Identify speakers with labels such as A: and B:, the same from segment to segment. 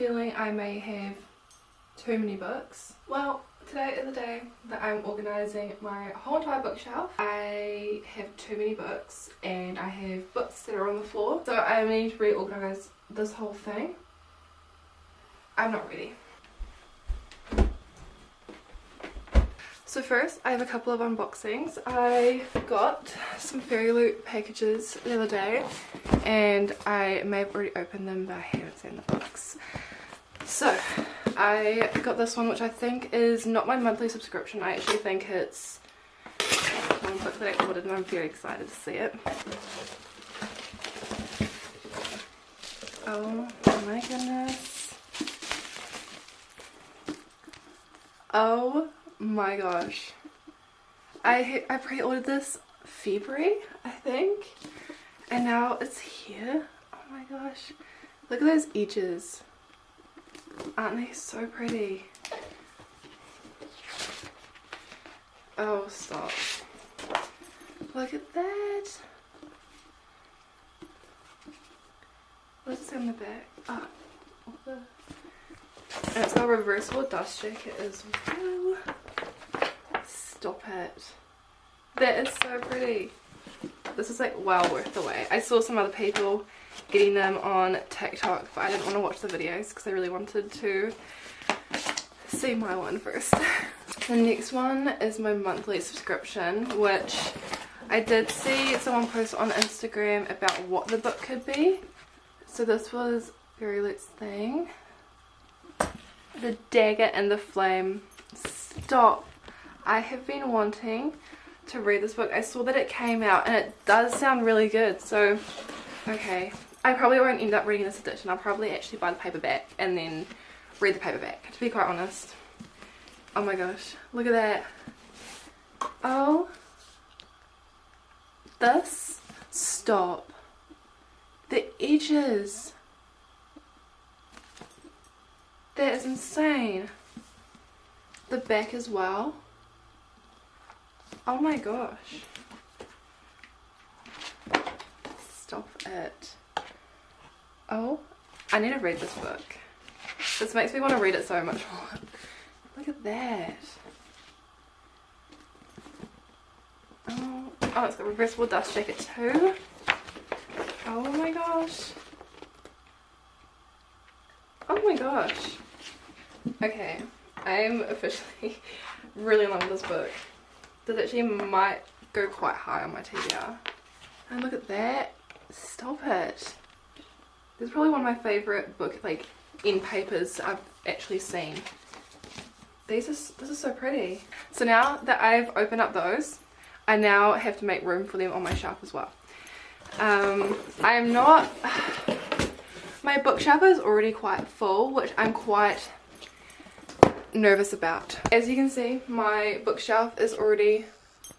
A: feeling I may have too many books. Well, today is the day that I'm organising my whole entire bookshelf. I have too many books and I have books that are on the floor, so I need to reorganise this whole thing. I'm not ready. So first, I have a couple of unboxings. I got some Fairy Loot packages the other day and I may have already opened them, but I haven't seen the box. So I got this one, which I think is not my monthly subscription. I actually think it's one book that I ordered and I'm very excited to see it. Oh my goodness. Oh my gosh. I pre-ordered this February, I think, and now it's here. Oh my gosh. Look at those edges. Aren't they so pretty? Oh, stop. Look at that. What's in the back? Oh, and it's got a reversible dust jacket as well. Stop it. That is so pretty. This is like well worth the wait. I saw some other people getting them on TikTok, but I didn't want to watch the videos because I really wanted to see my one first. The next one is my monthly subscription, which I did see someone post on Instagram about what the book could be. So this was Fairy Loot's thing. The Dagger and the Flame. Stop. I have been wanting to read this book. I saw that it came out and it does sound really good, so okay. I probably won't end up reading this edition. I'll probably actually buy the paperback and then read the paperback, to be quite honest. Oh my gosh, look at that. Oh, this, stop. The edges. That is insane. The back as well. Oh my gosh. Stop it. Oh, I need to read this book. This makes me want to read it so much more. Look at that. Oh, it's got a reversible dust jacket too. Oh my gosh. Oh my gosh. Okay, I'm officially really in love with this book. This actually might go quite high on my TBR. And look at that. Stop it. This is probably one of my favourite book, like, end papers I've actually seen. This is so pretty. So now that I've opened up those, I now have to make room for them on my shelf as well. I'm not... My bookshelf is already quite full, which I'm quite nervous about. As you can see, my bookshelf is already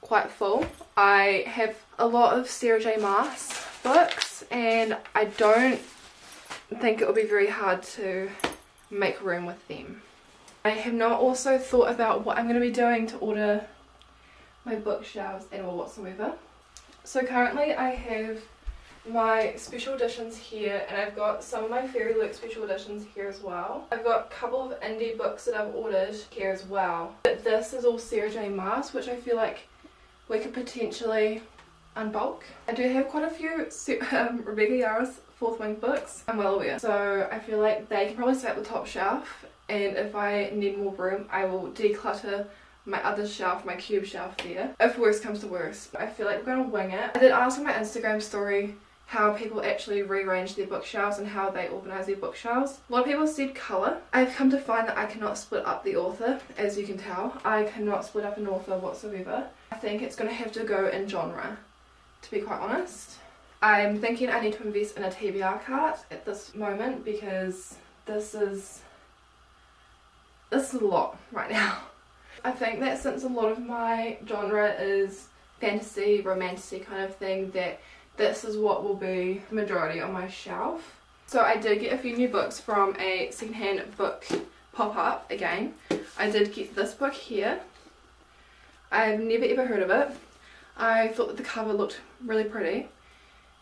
A: quite full. I have a lot of Sarah J Maas books and I don't think it will be very hard to make room with them. I have not also thought about what I'm going to be doing to order my bookshelves at all whatsoever. So currently I have my special editions here and I've got some of my Fairy Loot special editions here as well. I've got a couple of indie books that I've ordered here as well. But this is all Sarah J Maas, which I feel like we could potentially unbulk. I do have quite a few Rebecca Yarros Fourth Wing books, I'm well aware. So I feel like they can probably stay at the top shelf, and if I need more room I will declutter my other shelf, my cube shelf there. If worst comes to worst, I feel like we're going to wing it. I did ask on my Instagram story how people actually rearrange their bookshelves and how they organise their bookshelves. A lot of people said colour. I've come to find that I cannot split up the author, as you can tell. I cannot split up an author whatsoever. I think it's going to have to go in genre, to be quite honest. I'm thinking I need to invest in a TBR cart at this moment because this is a lot right now. I think that since a lot of my genre is fantasy, romantic kind of thing, that this is what will be the majority on my shelf. So I did get a few new books from a secondhand book pop-up again. I did get this book here. I've never ever heard of it. I thought that the cover looked really pretty.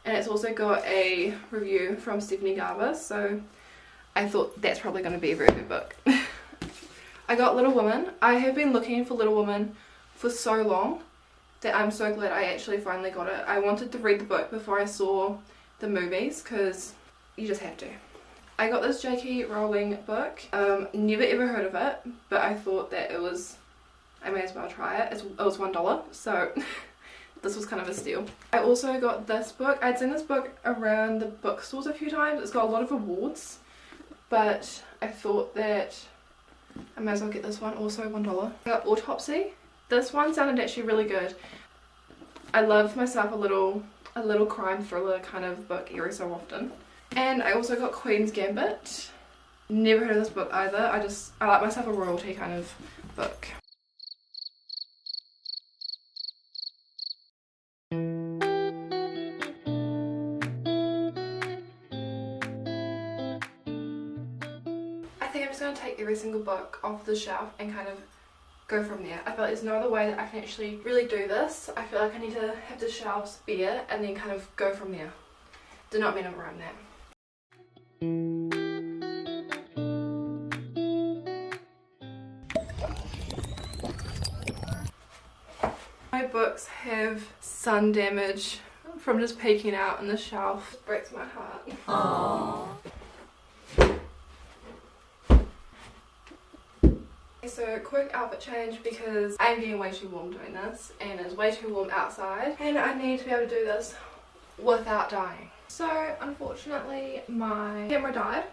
A: And it's also got a review from Stephanie Garber, so I thought that's probably going to be a very good book. I got Little Women. I have been looking for Little Women for so long that I'm so glad I actually finally got it. I wanted to read the book before I saw the movies because you just have to. I got this J.K. Rowling book. Never ever heard of it, but I thought that I may as well try it. It was $1, so this was kind of a steal. I also got this book. I'd seen this book around the bookstores a few times. It's got a lot of awards, but I thought that I may as well get this one, also $1. I got Autopsy. This one sounded actually really good. I love myself a little crime thriller kind of book every so often. And I also got Queen's Gambit. Never heard of this book either. I like myself a royalty kind of book. I think I'm just going to take every single book off the shelf and kind of go from there. I feel like there's no other way that I can actually really do this. I feel like I need to have the shelves bare and then kind of go from there. Do not mean I'm around that. My books have sun damage from just peeking out on the shelf. It breaks my heart. Aww. So quick outfit change because I'm getting way too warm doing this and it's way too warm outside and I need to be able to do this without dying. So unfortunately my camera died,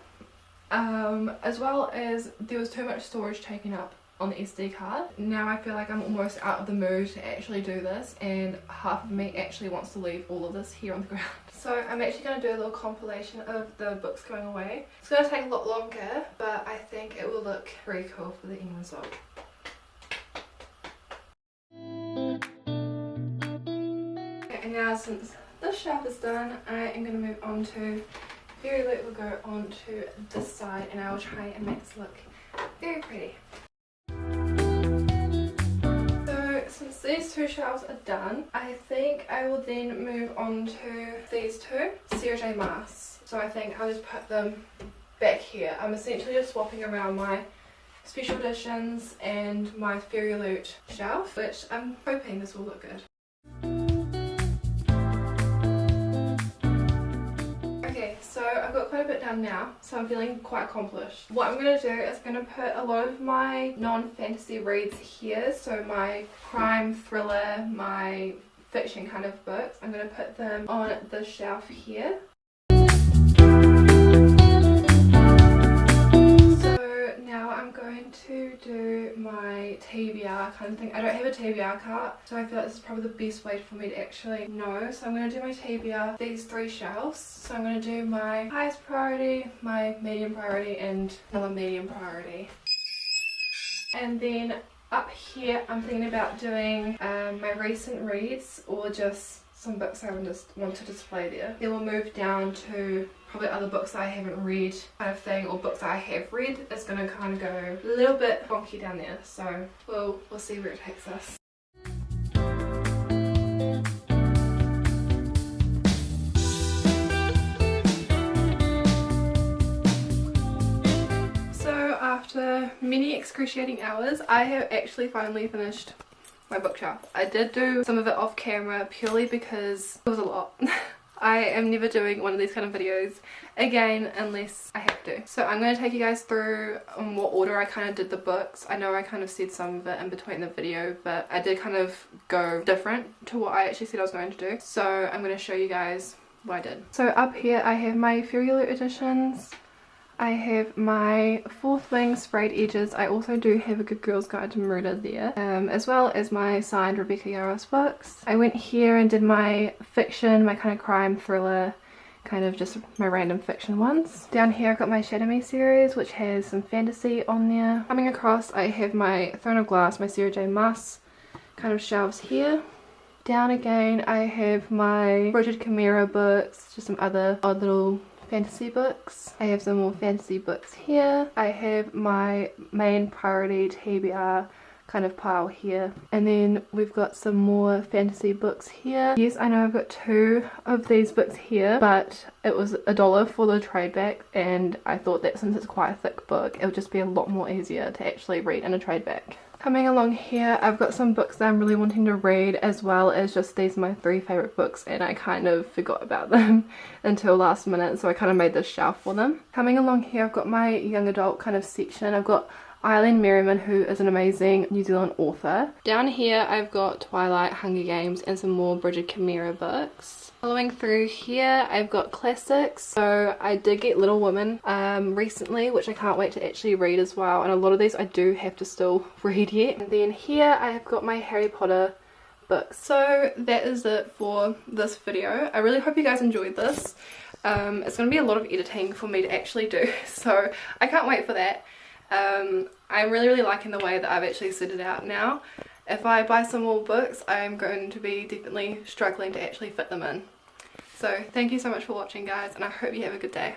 A: as well as there was too much storage taken up on the SD card. Now I feel like I'm almost out of the mood to actually do this and half of me actually wants to leave all of this here on the ground. So I'm actually going to do a little compilation of the books going away. It's going to take a lot longer, but I think it will look very cool for the end result. Okay, and now since this shelf is done, I am going to move on to Fairy Loot. Will go on to this side and I will try and make this look very pretty. Since these two shelves are done, I think I will then move on to these two Sarah J masks. So I think I'll just put them back here. I'm essentially just swapping around my special editions and my Fairy Loot shelf, which I'm hoping this will look good. Okay, so I've got quite a bit done now, so I'm feeling quite accomplished. What I'm going to do is going to put a lot of my non-fantasy reads here, so my crime, thriller, my fiction kind of books. I'm going to put them on the shelf here. So now I'm going to do my TBR kind of thing. I don't have a TBR cart, so I feel like this is probably the best way for me to actually know. So I'm going to do my TBR, these three shelves. So I'm going to do my highest priority, my medium priority, and another medium priority. And then up here I'm thinking about doing my recent reads or just some books I just want to display there. Then we'll move down to probably other books I haven't read kind of thing, or books I have read. It's going to kind of go a little bit funky down there, so we'll see where it takes us. So after many excruciating hours, I have actually finally finished my bookshelf. I did do some of it off camera purely because it was a lot. I am never doing one of these kind of videos again unless I have to. So I'm going to take you guys through what order I kind of did the books. I know I kind of said some of it in between the video, but I did kind of go different to what I actually said I was going to do. So I'm going to show you guys what I did. So up here I have my Fairy Loot editions. I have my Fourth Wing sprayed edges. I also do have a Good Girl's Guide to Murder there, as well as my signed Rebecca Yarros books. I went here and did my fiction, my kind of crime thriller, kind of just my random fiction ones. Down here I've got my Shadow Me series, which has some fantasy on there. Coming across I have my Throne of Glass, my Sarah J Maas kind of shelves here. Down again I have my Bridget Chimera books, just some other odd little fantasy books. I have some more fantasy books here. I have my main priority TBR kind of pile here. And then we've got some more fantasy books here. Yes, I know I've got 2 of these books here, but it was $1 for the trade back, and I thought that since it's quite a thick book, it would just be a lot more easier to actually read in a trade back. Coming along here, I've got some books that I'm really wanting to read, as well as just these are my 3 favourite books, and I kind of forgot about them until last minute, so I kind of made this shelf for them. Coming along here, I've got my young adult kind of section. I've got Eileen Merriman, who is an amazing New Zealand author. Down here I've got Twilight, Hunger Games, and some more Bridget Chimera books. Following through here I've got classics. So I did get Little Women recently, which I can't wait to actually read as well, and a lot of these I do have to still read yet. And then here I have got my Harry Potter books. So that is it for this video. I really hope you guys enjoyed this. It's going to be a lot of editing for me to actually do, so I can't wait for that. I'm really liking the way that I've actually set it out now. If I buy some more books, I'm going to be definitely struggling to actually fit them in. So thank you so much for watching, guys, and I hope you have a good day.